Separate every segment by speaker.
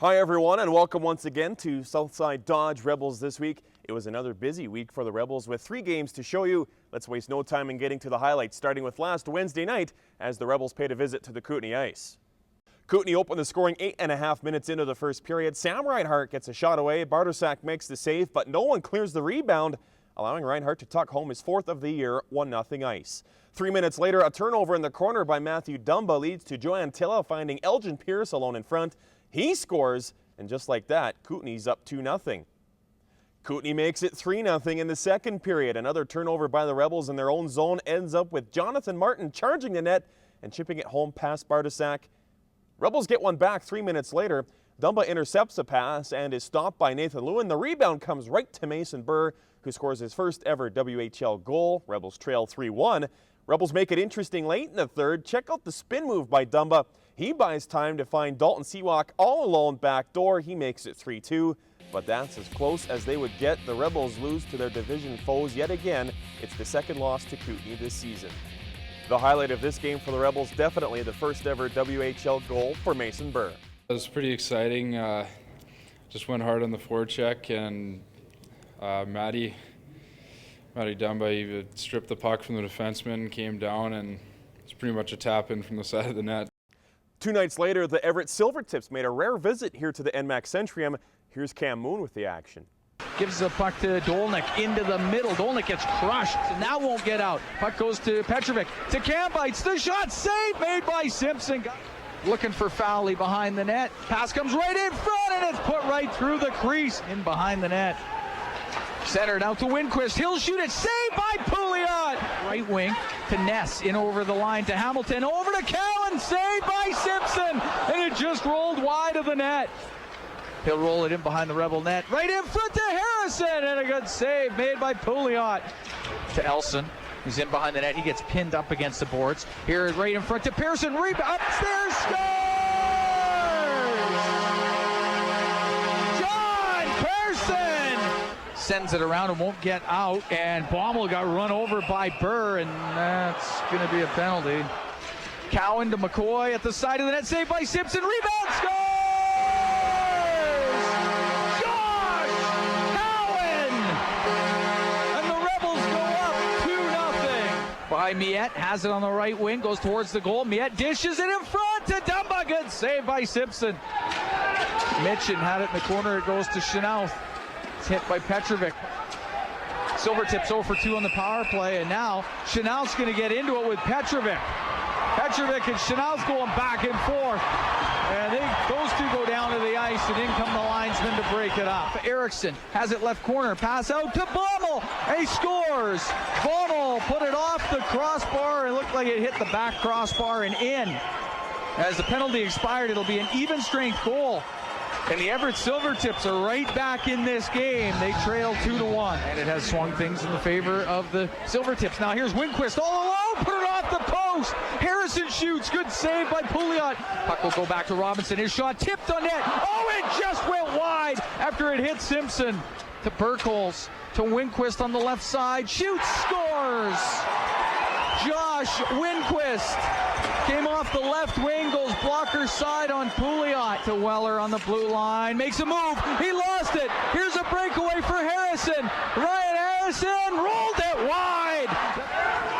Speaker 1: Hi everyone, and welcome once again to Southside Dodge Rebels This Week. It was another busy week for the Rebels with 3 games to show you. Let's waste no time in getting to the highlights, starting with last Wednesday night as the Rebels paid a visit to the Kootenay Ice. Kootenay opened the scoring 8.5 minutes into the first period. Sam Reinhart gets a shot away. Bartosak makes the save, but no one clears the rebound, allowing Reinhart to tuck home his 4th of the year, 1-0 ice. 3 minutes later, a turnover in the corner by Matthew Dumba leads to Joanne Tilla finding Elgin Pierce alone in front. He scores, and just like that, Kootenay's up 2-0. Kootenay makes it 3-0 in the second period. Another turnover by the Rebels in their own zone ends up with Jonathan Martin charging the net and chipping it home past Bartosak. Rebels get one back 3 minutes later. Dumba intercepts a pass and is stopped by Nathan Lewin. The rebound comes right to Mason Burr, who scores his first ever WHL goal. Rebels trail 3-1. Rebels make it interesting late in the third. Check out the spin move by Dumba. He buys time to find Dalton Seawalk all alone back door. He makes it 3-2, but that's as close as they would get. The Rebels lose to their division foes yet again. It's the second loss to Kootenay this season. The highlight of this game for the Rebels, definitely the first ever WHL goal for Mason Burr.
Speaker 2: It was pretty exciting. Just went hard on the forecheck, and Matty Dumba, he stripped the puck from the defenseman, came down, and it's pretty much a tap in from the side of the net.
Speaker 1: 2 nights later, the Everett Silvertips made a rare visit here to the NMAX Centrium. Here's Cam Moon with the action.
Speaker 3: Gives the puck to Dolnick into the middle. Dolnick gets crushed and now won't get out. Puck goes to Petrovic. To Kambites. The shot save made by Simpson. Looking for Fowley behind the net. Pass comes right in front and it's put right through the crease. In behind the net. Centered out to Winquist. He'll shoot it. Saved by Pouliot. Right wing to Ness. In over the line to Hamilton. Over to Cowan. Saved by Simpson. And it just rolled wide of the net. He'll roll it in behind the Rebel net. Right in front to Harrison. And a good save made by Pouliot. To Elson. He's in behind the net. He gets pinned up against the boards. Here right in front to Pearson. Rebound. Upstairs. Scores! John Pearson sends it around and won't get out. And Baumel got run over by Burr. And that's going to be a penalty. Cowan to McCoy at the side of the net. Saved by Simpson. Rebound. Score! By Miette, has it on the right wing, goes towards the goal. Miette dishes it in front to Dumba. Good save by Simpson. Mitchin had it in the corner. It goes to Chenauth. It's hit by Petrovic. Silvertips 0 for 2 on the power play, and now Chenauth's going to get into it with Petrovic. Petrovic and Chenauth going back and forth. And those two go down to the ice, and in come the linesmen to break it up. Erickson has it left corner, pass out to Baumel, and he scores. Baumel put it off the crossbar, and looked like it hit the back crossbar and in. As the penalty expired, it'll be an even strength goal. And the Everett Silvertips are right back in this game. They trail 2-1, and it has swung things in the favor of the Silvertips. Now here's Winquist all alone, put it off the post. Harrison shoots, good save by Pouliot. Puck will go back to Robinson. His shot tipped on net. Oh, it just went wide after it hit Simpson. To Burkholz, to Winquist on the left side. Shoots, scores. Josh Winquist came off the left wing, goes blocker side on Pouliot to Weller on the blue line. Makes a move. He lost it. Here's a breakaway for Harrison. Ryan Harrison rolled it wide.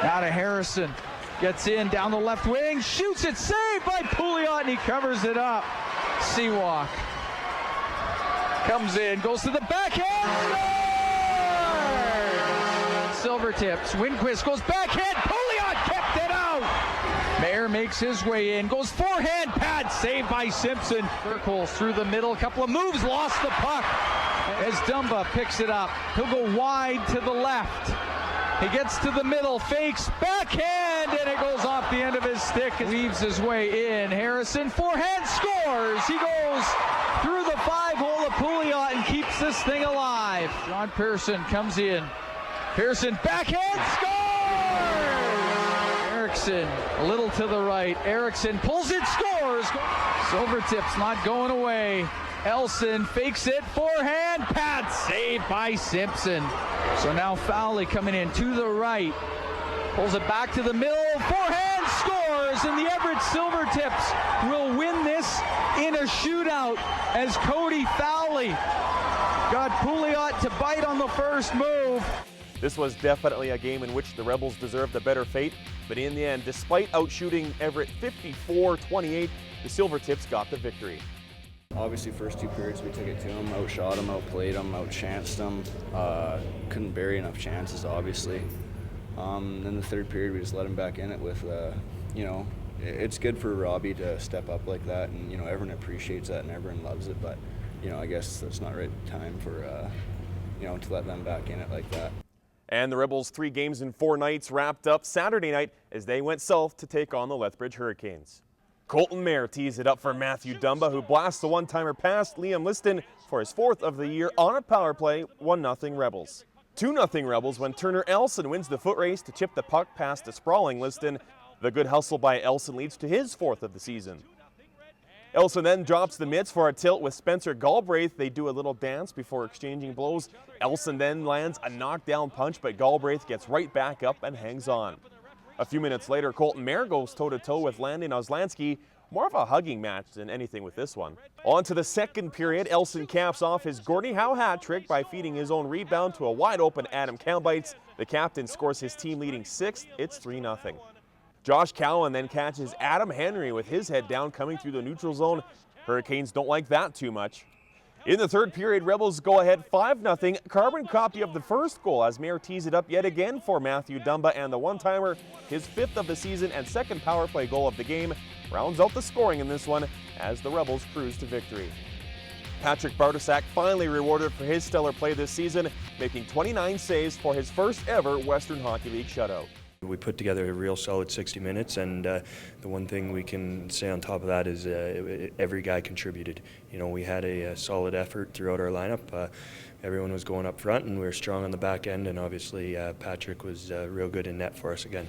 Speaker 3: Now to Harrison. Gets in down the left wing. Shoots it. Saved by Pouliot, and he covers it up. Seawalk comes in. Goes to the backhand. Silvertips. Winquist goes backhand. Pouliot kept it out. Mayer makes his way in. Goes forehand pad. Saved by Simpson. Burkholz through the middle. A couple of moves. Lost the puck. As Dumba picks it up. He'll go wide to the left. He gets to the middle. Fakes. Backhand. And it goes off the end of his stick. Weaves his way in. Harrison. Forehand. Scores. He goes through the 5-hole of Pouliot and keeps this thing alive. John Pearson comes in. Pearson backhand scores! Erickson a little to the right. Erickson pulls it, scores! Silvertips not going away. Elson fakes it, forehand, pad, saved by Simpson. So now Fowley coming in to the right. Pulls it back to the middle, forehand, scores! And the Everett Silvertips will win this in a shootout as Cody Fowley got Pouliot to bite on the first move.
Speaker 1: This was definitely a game in which the Rebels deserved a better fate, but in the end, despite outshooting Everett 54-28, the Silvertips got the victory.
Speaker 4: Obviously, first 2 periods we took it to them, outshot them, outplayed them, outchanced them. Couldn't bury enough chances, obviously. Then the 3rd period we just let them back in it with, you know, it's good for Robbie to step up like that, and you know everyone appreciates that and everyone loves it. But you know, I guess that's not the right time for you know, to let them back in it like that.
Speaker 1: And the Rebels' 3 games in 4 nights wrapped up Saturday night as they went south to take on the Lethbridge Hurricanes. Colton Mayer tees it up for Matthew Dumba, who blasts the one-timer past Liam Liston for his 4th of the year on a power play. 1-0 Rebels. 2-0 Rebels when Turner Elson wins the foot race to chip the puck past a sprawling Liston. The good hustle by Elson leads to his 4th of the season. Elson then drops the mitts for a tilt with Spencer Galbraith. They do a little dance before exchanging blows. Elson then lands a knockdown punch, but Galbraith gets right back up and hangs on. A few minutes later, Colton Mayer goes toe-to-toe with Landon Oslansky. More of a hugging match than anything with this one. On to the 2nd period, Elson caps off his Gordie Howe hat trick by feeding his own rebound to a wide-open Adam Kalbites. The captain scores his team-leading 6th. It's 3-0. Josh Cowan then catches Adam Henry with his head down coming through the neutral zone. Hurricanes don't like that too much. In the 3rd period, Rebels go ahead 5-0. Carbon copy of the first goal as Mayer tees it up yet again for Matthew Dumba, and the one-timer, his 5th of the season and 2nd power play goal of the game, rounds out the scoring in this one as the Rebels cruise to victory. Patrick Bartosak finally rewarded for his stellar play this season, making 29 saves for his first ever Western Hockey League shutout.
Speaker 5: We put together a real solid 60 minutes, and the one thing we can say on top of that is every guy contributed. You know, we had a solid effort throughout our lineup. Everyone was going up front, and we were strong on the back end, and obviously Patrick was real good in net for us again.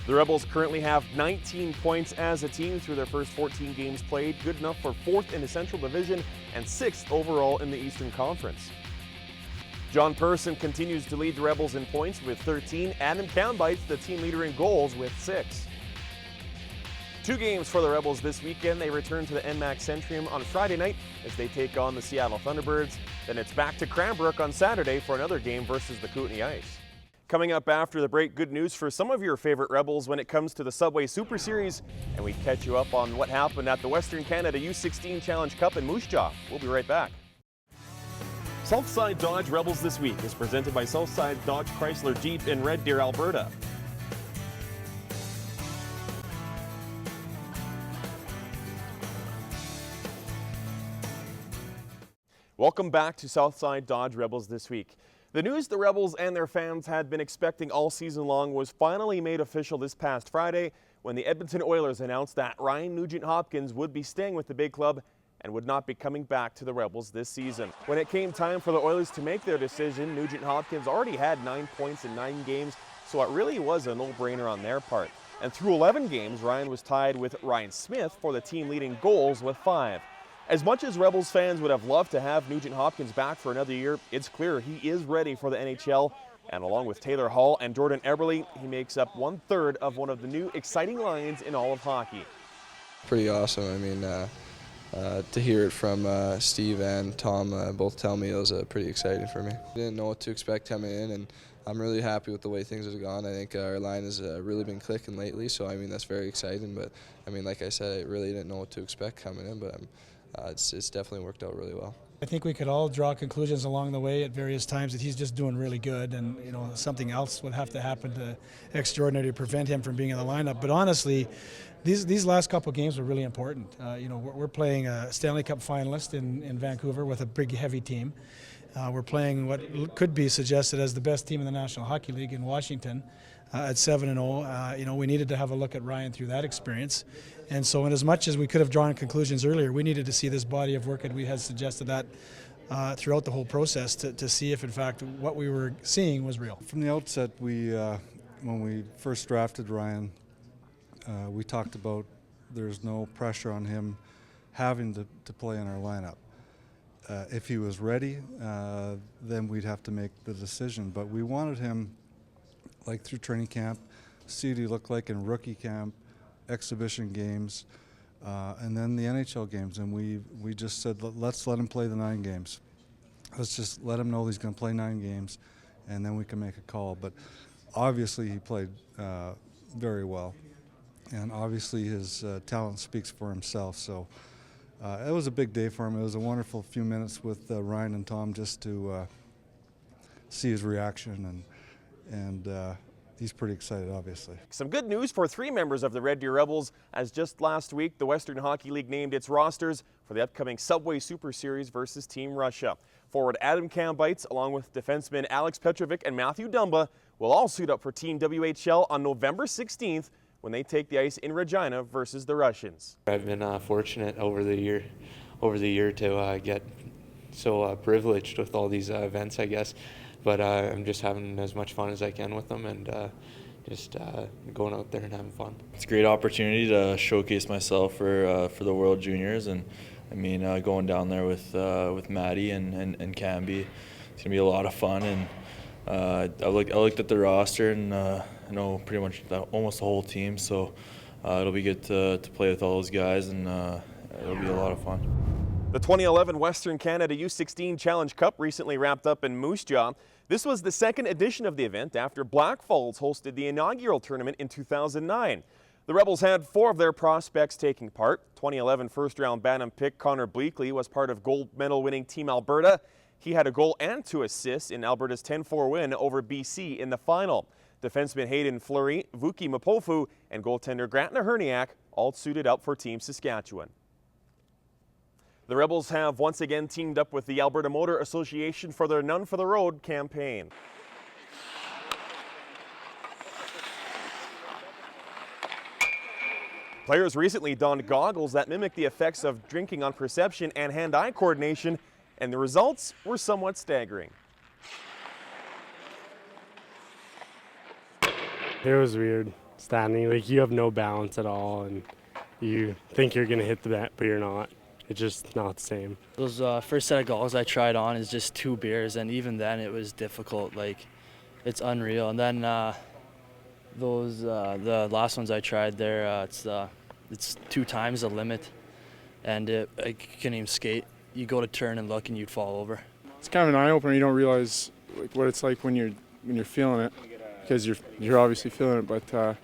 Speaker 1: The Rebels currently have 19 points as a team through their first 14 games played, good enough for 4th in the Central Division and 6th overall in the Eastern Conference. John Persson continues to lead the Rebels in points with 13. Adam Kalbites, the team leader in goals, with 6. 2 games for the Rebels this weekend. They return to the NMAX Centrium on Friday night as they take on the Seattle Thunderbirds. Then it's back to Cranbrook on Saturday for another game versus the Kootenay Ice. Coming up after the break, good news for some of your favorite Rebels when it comes to the Subway Super Series, and we catch you up on what happened at the Western Canada U16 Challenge Cup in Moose Jaw. We'll be right back. Southside Dodge Rebels This Week is presented by Southside Dodge Chrysler Jeep in Red Deer, Alberta. Welcome back to Southside Dodge Rebels This Week. The news the Rebels and their fans had been expecting all season long was finally made official this past Friday when the Edmonton Oilers announced that Ryan Nugent-Hopkins would be staying with the big club and would not be coming back to the Rebels this season. When it came time for the Oilers to make their decision, Nugent-Hopkins already had 9 points in 9 games, so it really was a no-brainer on their part. And through 11 games, Ryan was tied with Ryan Smith for the team-leading goals with 5. As much as Rebels fans would have loved to have Nugent-Hopkins back for another year, it's clear he is ready for the NHL. And along with Taylor Hall and Jordan Eberle, he makes up 1/3 of one of the new exciting lines in all of hockey.
Speaker 6: Pretty awesome. I mean, to hear it from Steve and Tom both tell me, it was pretty exciting for me. I didn't know what to expect coming in, and I'm really happy with the way things have gone. I think our line has really been clicking lately, so I mean that's very exciting. But I mean, like I said, I really didn't know what to expect coming in, but it's definitely worked out really well.
Speaker 7: I think we could all draw conclusions along the way at various times that he's just doing really good, and you know something else would have to happen to extraordinary to prevent him from being in the lineup. But honestly, these last couple of games were really important. You know, we're playing a Stanley Cup finalist in Vancouver with a big, heavy team. We're playing what could be suggested as the best team in the National Hockey League in Washington at 7-0. You know, we needed to have a look at Ryan through that experience. And so in as much as we could have drawn conclusions earlier, we needed to see this body of work, and we had suggested that throughout the whole process to see if, in fact, what we were seeing was real.
Speaker 8: From the outset, when we first drafted Ryan, we talked about there's no pressure on him having to play in our lineup. If he was ready, then we'd have to make the decision. But we wanted him, like through training camp, see what he looked like in rookie camp, exhibition games, and then the NHL games. And we just said, let's let him play the 9 games. Let's just let him know he's going to play 9 games, and then we can make a call. But obviously he played very well, and obviously his talent speaks for himself. So it was a big day for him. It was a wonderful few minutes with Ryan and Tom just to see his reaction, and he's pretty excited, obviously.
Speaker 1: Some good news for 3 members of the Red Deer Rebels, as just last week the Western Hockey League named its rosters for the upcoming Subway Super Series versus Team Russia. Forward Adam Kambites, along with defensemen Alex Petrovic and Matthew Dumba, will all suit up for Team WHL on November 16th when they take the ice in Regina versus the Russians.
Speaker 9: I've been fortunate over the year to get so privileged with all these events, I guess. But I'm just having as much fun as I can with them, and just going out there and having fun.
Speaker 10: It's a great opportunity to showcase myself for the World Juniors, and I mean going down there with Maddie and Camby, it's gonna be a lot of fun. And I looked at the roster, and I know pretty much almost the whole team, so it'll be good to play with all those guys, and it'll be a lot of fun.
Speaker 1: The 2011 Western Canada U16 Challenge Cup recently wrapped up in Moose Jaw. This was the second edition of the event after Black Falls hosted the inaugural tournament in 2009. The Rebels had 4 of their prospects taking part. 2011 first-round Bantam pick Connor Bleakley was part of gold medal winning Team Alberta. He had a goal and 2 assists in Alberta's 10-4 win over BC in the final. Defenseman Hayden Fleury, Vuki Mapofu, and goaltender Grantna Herniak all suited up for Team Saskatchewan. The Rebels have once again teamed up with the Alberta Motor Association for their None for the Road campaign. Players recently donned goggles that mimic the effects of drinking on perception and hand-eye coordination, and the results were somewhat staggering.
Speaker 11: It was weird standing, like you have no balance at all, and you think you're gonna hit the net, but you're not. It's just not the same.
Speaker 12: Those first set of goggles I tried on is just 2 beers, and even then it was difficult. Like, it's unreal. And then the last ones I tried there, it's 2 times the limit, and I couldn't even skate. You go to turn and look, and you'd fall over.
Speaker 2: It's kind of an eye opener. You don't realize what it's like when you're feeling it, because you're obviously feeling it, but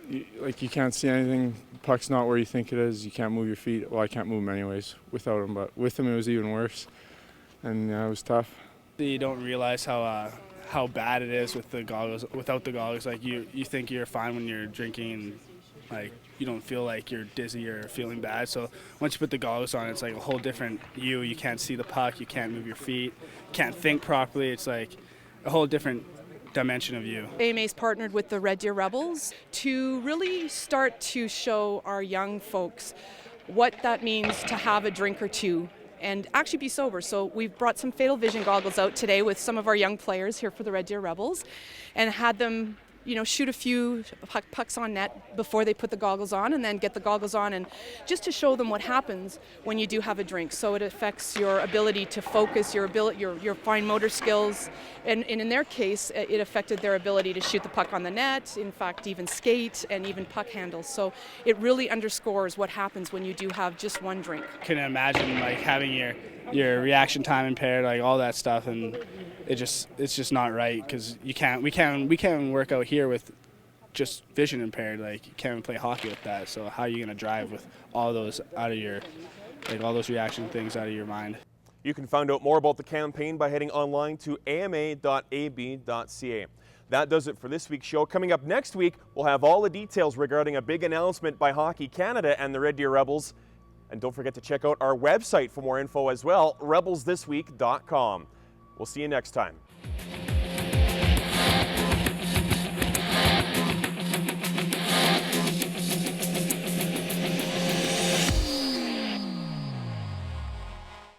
Speaker 2: you can't see anything. The puck's not where you think it is. You can't move your feet. Well, I can't move them anyways without them, but with them it was even worse, and it was tough.
Speaker 13: You don't realize how bad it is with the goggles. Without the goggles, like you think you're fine when you're drinking, like you don't feel like you're dizzy or feeling bad. So once you put the goggles on, it's like a whole different you. You can't see the puck. You can't move your feet. Can't think properly. It's like a whole different dimension of you.
Speaker 14: AMA's partnered with the Red Deer Rebels to really start to show our young folks what that means to have a drink or 2 and actually be sober. So we've brought some Fatal Vision goggles out today with some of our young players here for the Red Deer Rebels and had them shoot a few pucks on net before they put the goggles on, and then get the goggles on, and just to show them what happens when you do have a drink. So it affects your ability to focus, your fine motor skills, and in their case, it affected their ability to shoot the puck on the net, in fact, even skate and even puck handles. So it really underscores what happens when you do have just 1 drink.
Speaker 13: Couldn't imagine like having your reaction time impaired, like all that stuff, and it's just not right, because we can't work out here with just vision impaired. Like you can't play hockey with that. So how are you gonna drive with all those out of your, like all those reaction things out of your mind?
Speaker 1: You can find out more about the campaign by heading online to ama.ab.ca. That does it for this week's show. Coming up next week, we'll have all the details regarding a big announcement by Hockey Canada and the Red Deer Rebels. And don't forget to check out our website for more info as well, rebelsthisweek.com. We'll see you next time.